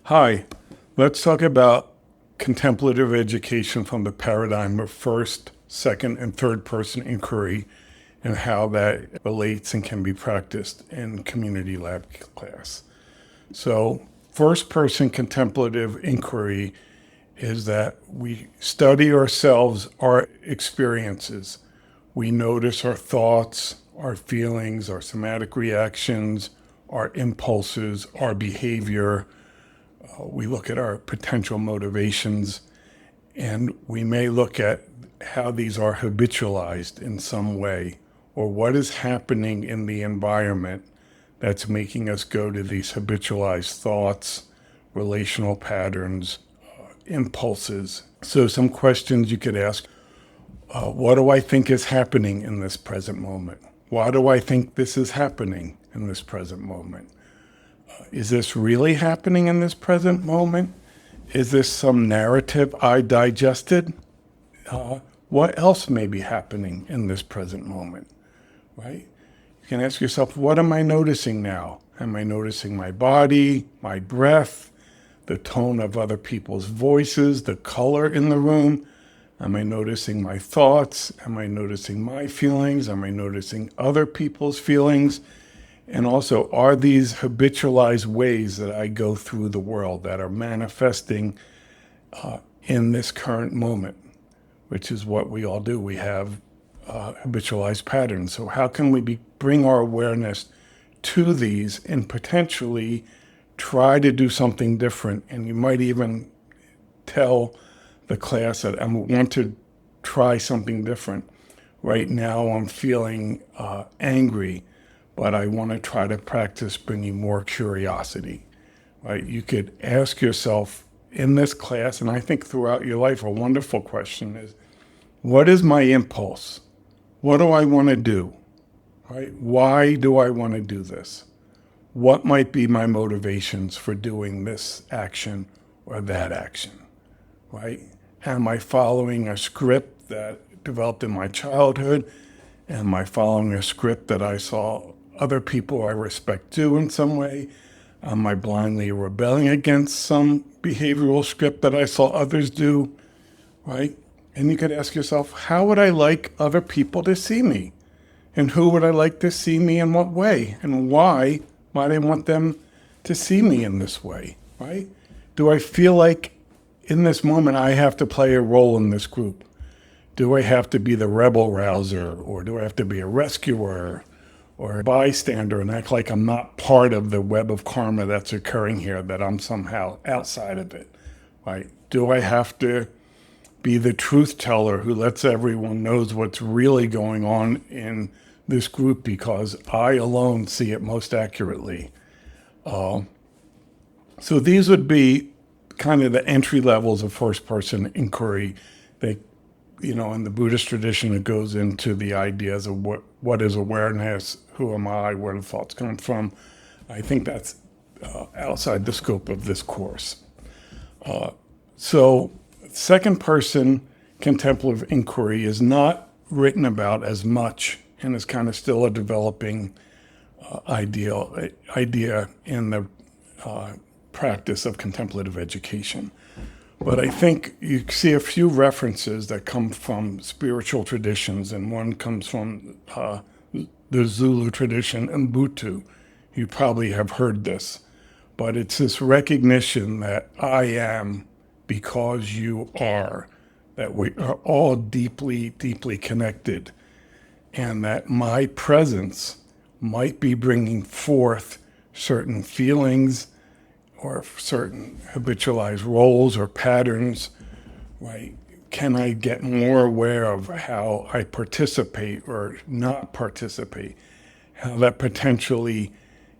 Hi, let's talk about contemplative education from the paradigm of first, second, and third person inquiry and how that relates and can be practiced in community lab class. So, first person contemplative inquiry is that we study ourselves, our experiences. We notice our thoughts, our feelings, our somatic reactions, our impulses, our behavior. We look at our potential motivations, and we may look at how these are habitualized in some way, or what is happening in the environment that's making us go to these habitualized thoughts, relational patterns, impulses. So, some questions you could ask: what do I think is happening in this present moment? Why do I think this is happening in this present moment? Is this really happening in this present moment? Is this some narrative I digested? What else may be happening in this present moment, right? You can ask yourself, what am I noticing now? Am I noticing my body, my breath, the tone of other people's voices, the color in the room? Am I noticing my thoughts? Am I noticing my feelings? Am I noticing other people's feelings? And also, are these habitualized ways that I go through the world that are manifesting in this current moment, which is what we all do? We have habitualized patterns. So how can we bring our awareness to these and potentially try to do something different? And you might even tell the class that I want to try something different. Right now I'm feeling angry, but I want to try to practice bringing more curiosity, right? You could ask yourself in this class, and I think throughout your life, a wonderful question is, what is my impulse? What do I want to do, right? Why do I want to do this? What might be my motivations for doing this action or that action, right? Am I following a script that developed in my childhood? Am I following a script that I saw other people I respect do in some way? Am I blindly rebelling against some behavioral script that I saw others do, right? And you could ask yourself, how would I like other people to see me? And who would I like to see me in what way? And why might I want them to see me in this way, right? Do I feel like in this moment I have to play a role in this group? Do I have to be the rebel rouser, or do I have to be a rescuer or a bystander and act like I'm not part of the web of karma that's occurring here, that I'm somehow outside of it, right? Do I have to be the truth teller who lets everyone knows what's really going on in this group because I alone see it most accurately? So these would be kind of the entry levels of first person inquiry. They, in the Buddhist tradition, it goes into the ideas of what is awareness, who am I, where do thoughts come from. I think that's outside the scope of this course. So second person contemplative inquiry is not written about as much and is kind of still a developing idea in the practice of contemplative education. But I think you see a few references that come from spiritual traditions, and one comes from the Zulu tradition and Butu. You probably have heard this, but it's this recognition that I am because you are, that we are all deeply, deeply connected, and that my presence might be bringing forth certain feelings or certain habitualized roles or patterns, right? Can I get more aware of how I participate or not participate, how that potentially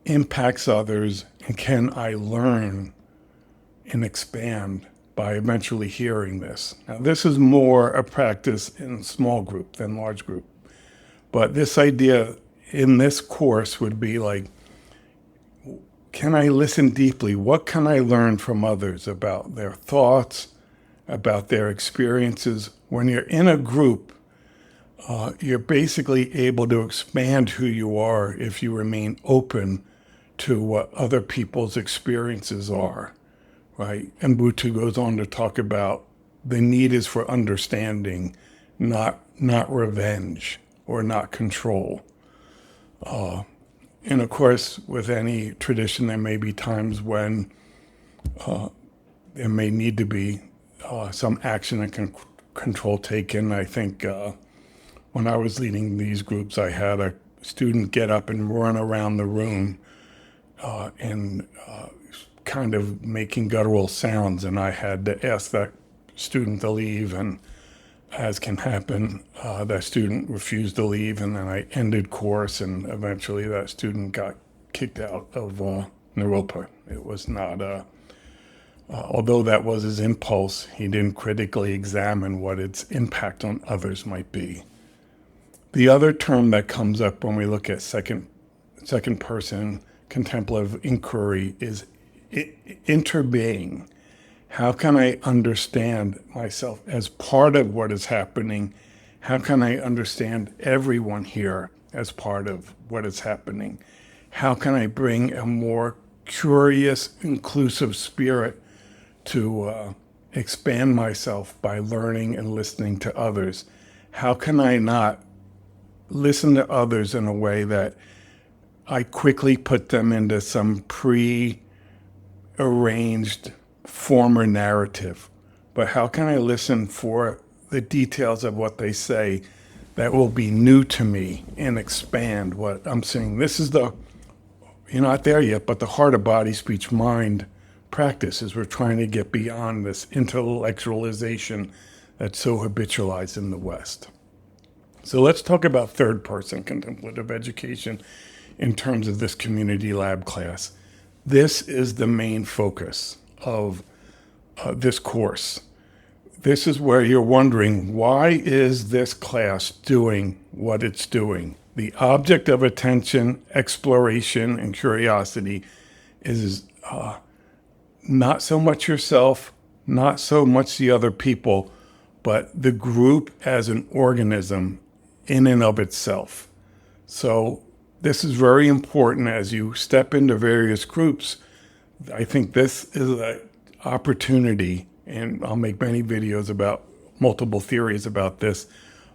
impacts others, and can I learn and expand by eventually hearing this? Now, this is more a practice in small group than large group, but this idea in this course would be like, can I listen deeply? What can I learn from others about their thoughts, about their experiences? When you're in a group, you're basically able to expand who you are if you remain open to what other people's experiences are, right? And Buddha goes on to talk about the need is for understanding, not revenge or not control. And of course, with any tradition, there may be times when there may need to be some action and control taken. I think when I was leading these groups, I had a student get up and run around the room and kind of making guttural sounds, and I had to ask that student to leave, and as can happen, that student refused to leave, and then I ended course, and eventually that student got kicked out of Naropa. It was not, although that was his impulse, he didn't critically examine what its impact on others might be. The other term that comes up when we look at second person contemplative inquiry is interbeing. How can I understand myself as part of what is happening? How can I understand everyone here as part of what is happening? How can I bring a more curious, inclusive spirit to expand myself by learning and listening to others? How can I not listen to others in a way that I quickly put them into some pre-arranged former narrative, but how can I listen for the details of what they say that will be new to me and expand what I'm saying? This is you're not there yet, but the heart of body, speech, mind practice is we're trying to get beyond this intellectualization that's so habitualized in the West. So let's talk about third person contemplative education in terms of this community lab class. This is the main focus of this course. This is where you're wondering, why is this class doing what it's doing? The object of attention, exploration, and curiosity is not so much yourself, not so much the other people, but the group as an organism in and of itself. So this is very important as you step into various groups. I think this is an opportunity, and I'll make many videos about multiple theories about this,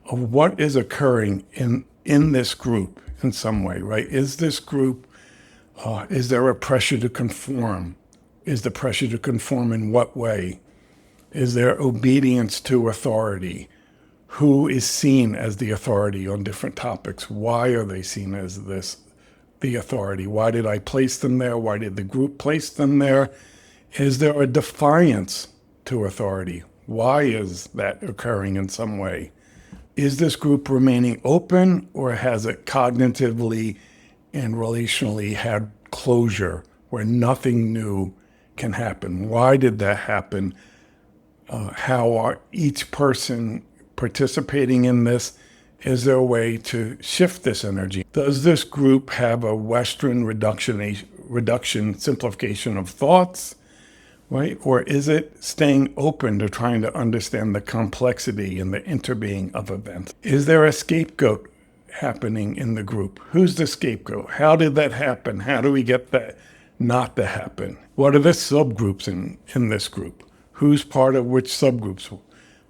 of what is occurring in this group in some way, right? Is this group, is there a pressure to conform? Is the pressure to conform in what way? Is there obedience to authority? Who is seen as the authority on different topics? Why are they seen as the authority? Why did I place them there? Why did the group place them there? Is there a defiance to authority? Why is that occurring in some way? Is this group remaining open, or has it cognitively and relationally had closure where nothing new can happen? Why did that happen? How are each person participating in this? Is there a way to shift this energy? Does this group have a Western reduction, simplification of thoughts, right? Or is it staying open to trying to understand the complexity and the interbeing of events? Is there a scapegoat happening in the group? Who's the scapegoat? How did that happen? How do we get that not to happen? What are the subgroups in this group? Who's part of which subgroups?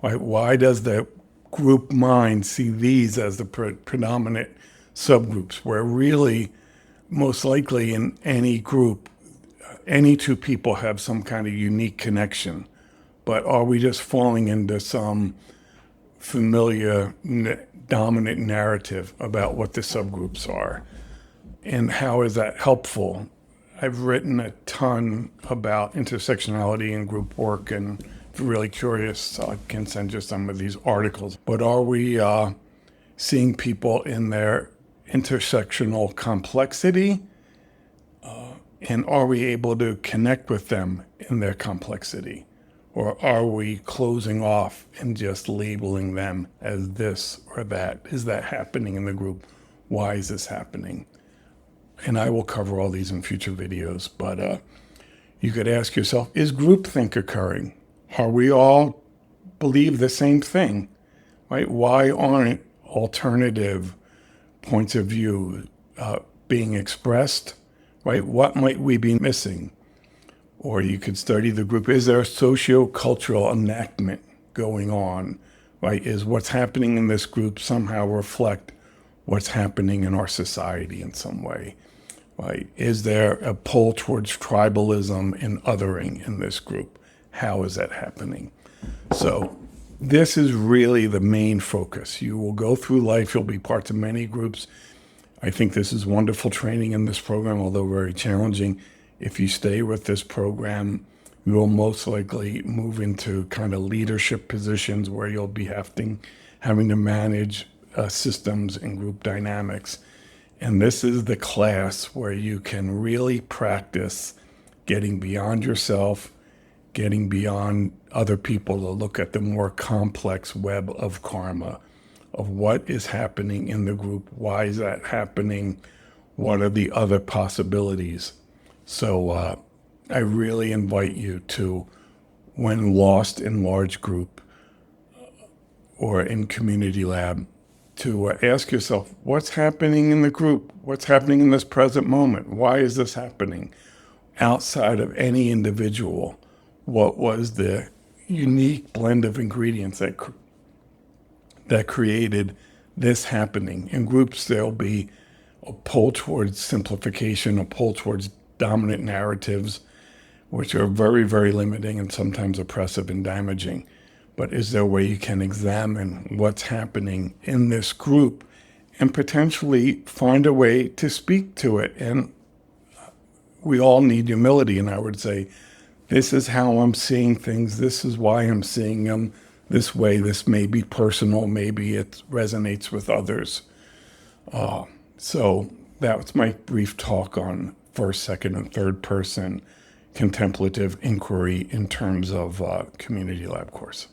Why does the group mind see these as the predominant subgroups, where really, most likely in any group, any two people have some kind of unique connection? But are we just falling into some familiar dominant narrative about what the subgroups are? And how is that helpful? I've written a ton about intersectionality in group work, and if you're really curious, I can send you some of these articles. But are we seeing people in their intersectional complexity? And are we able to connect with them in their complexity? Or are we closing off and just labeling them as this or that? Is that happening in the group? Why is this happening? And I will cover all these in future videos, but you could ask yourself, is groupthink occurring? Are we all believe the same thing, right? Why aren't alternative points of view being expressed, right? What might we be missing? Or you could study the group. Is there a socio-cultural enactment going on, right? Is what's happening in this group somehow reflect what's happening in our society in some way, right? Is there a pull towards tribalism and othering in this group? How is that happening? So this is really the main focus. You will go through life, you'll be part of many groups. I think this is wonderful training in this program, although very challenging. If you stay with this program, you will most likely move into kind of leadership positions where you'll be having to manage systems and group dynamics. And this is the class where you can really practice getting beyond yourself, getting beyond other people to look at the more complex web of karma, of what is happening in the group, why is that happening, what are the other possibilities. So I really invite you to, when lost in large group or in community lab, to ask yourself, what's happening in the group? What's happening in this present moment? Why is this happening? Outside of any individual, what was the unique blend of ingredients that created this happening? In groups, there'll be a pull towards simplification, a pull towards dominant narratives, which are very, very limiting and sometimes oppressive and damaging. But is there a way you can examine what's happening in this group and potentially find a way to speak to it? And we all need humility. And I would say, this is how I'm seeing things. This is why I'm seeing them this way. This may be personal. Maybe it resonates with others. So that was my brief talk on first, second, and third person contemplative inquiry in terms of community lab course.